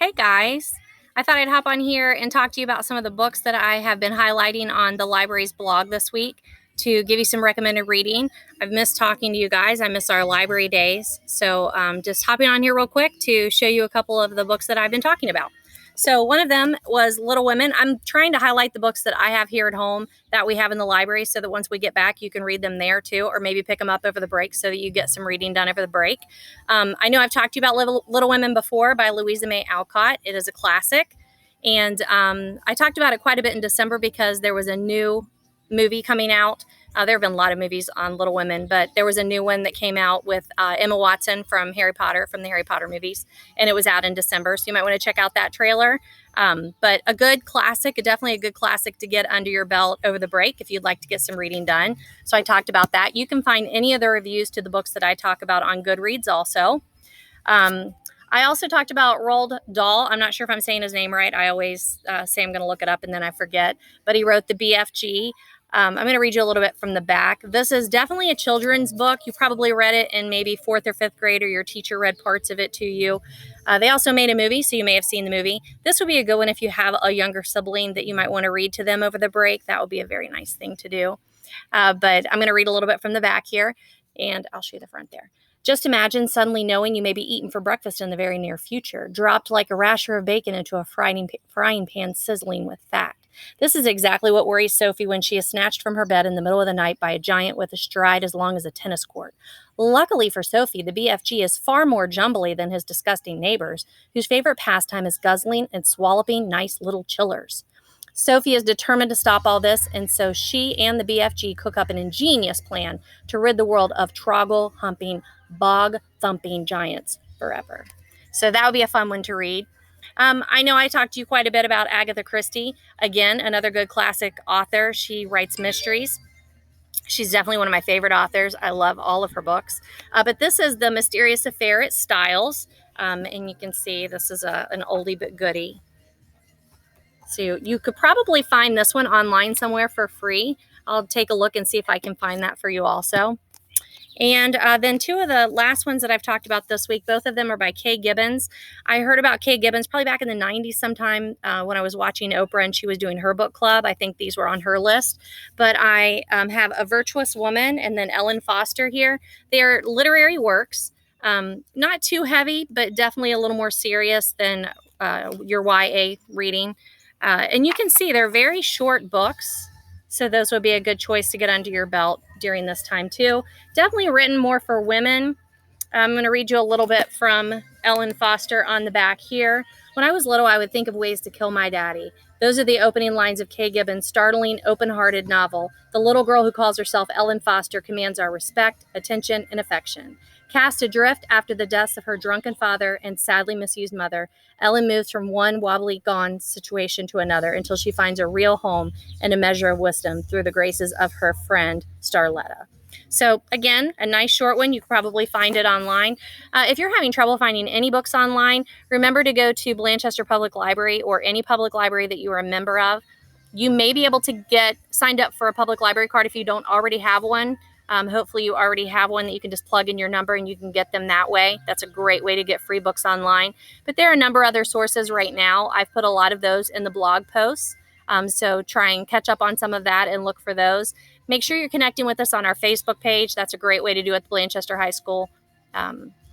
Hey guys, I thought I'd hop on here and talk to you about some of the books that I have been highlighting on the library's blog this week to give you some recommended reading. I've missed talking to you guys. I miss our library days. So just hopping on here real quick to show you a couple of the books that I've been talking about. So one of them was Little Women. I'm trying to highlight the books that I have here at home that we have in the library so that once we get back, you can read them there too, or maybe pick them up over the break so that you get some reading done over the break. I know I've talked to you about Little Women before by Louisa May Alcott. It is a classic. And I talked about it quite a bit in December because there was a new movie coming out. There have been a lot of movies on Little Women, but there was a new one that came out with Emma Watson from Harry Potter, from the Harry Potter movies, and it was out in December, so you might want to check out that trailer. But a good classic, definitely a good classic to get under your belt over the break if you'd like to get some reading done. So I talked about that. You can find any of the reviews to the books that I talk about on Goodreads also. I also talked about Roald Dahl. I'm not sure if I'm saying his name right. I always say I'm going to look it up and then I forget. But he wrote the BFG. I'm going to read you a little bit from the back. This is definitely a children's book. You probably read it in maybe 4th or 5th grade, or your teacher read parts of it to you. They also made a movie, so you may have seen the movie. This would be a good one if you have a younger sibling that you might want to read to them over the break. That would be a very nice thing to do. But I'm going to read a little bit from the back here, and I'll show you the front there. Just imagine suddenly knowing you may be eaten for breakfast in the very near future, dropped like a rasher of bacon into a frying pan sizzling with fat. This is exactly what worries Sophie when she is snatched from her bed in the middle of the night by a giant with a stride as long as a tennis court. Luckily for Sophie, the BFG is far more jumbly than his disgusting neighbors, whose favorite pastime is guzzling and swallowing nice little chillers. Sophie is determined to stop all this, and so she and the BFG cook up an ingenious plan to rid the world of troggle-humping, bog-thumping giants forever. So that would be a fun one to read. I know I talked to you quite a bit about Agatha Christie. Again, another good classic author. She writes mysteries. She's definitely one of my favorite authors. I love all of her books. But this is The Mysterious Affair at Styles. And you can see this is an oldie but goodie. So you could probably find this one online somewhere for free. I'll take a look and see if I can find that for you also. And then two of the last ones that I've talked about this week, both of them are by Kay Gibbons. I heard about Kay Gibbons probably back in the 90s sometime when I was watching Oprah and she was doing her book club. I think these were on her list. But I have A Virtuous Woman and then Ellen Foster here. They're literary works. Not too heavy, but definitely a little more serious than your YA reading. And you can see they're very short books. So those would be a good choice to get under your belt during this time too. Definitely written more for women. I'm going to read you a little bit from Ellen Foster on the back here. When I was little, I would think of ways to kill my daddy. Those are the opening lines of Kay Gibbons' startling, open-hearted novel. The little girl who calls herself Ellen Foster commands our respect, attention, and affection. Cast adrift after the deaths of her drunken father and sadly misused mother, Ellen moves from one wobbly gone situation to another until she finds a real home and a measure of wisdom through the graces of her friend, Starletta. So again, a nice short one. You can probably find it online. If you're having trouble finding any books online, remember to go to Blanchester Public Library or any public library that you are a member of. You may be able to get signed up for a public library card if you don't already have one. Hopefully you already have one that you can just plug in your number and you can get them that way. That's a great way to get free books online. But there are a number of other sources right now. I've put a lot of those in the blog posts. So try and catch up on some of that and look for those. Make sure you're connecting with us on our Facebook page. That's a great way to do it at the Blanchester High School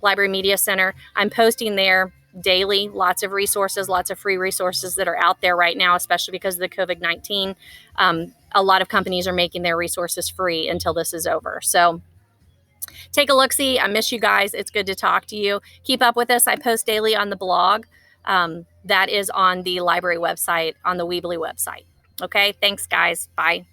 Library Media Center. I'm posting there daily, lots of resources, lots of free resources that are out there right now, especially because of the COVID-19. A lot of companies are making their resources free until this is over. So take a look-see. I miss you guys. It's good to talk to you. Keep up with us. I post daily on the blog. That is on the library website, on the Weebly website. Okay, thanks, guys. Bye.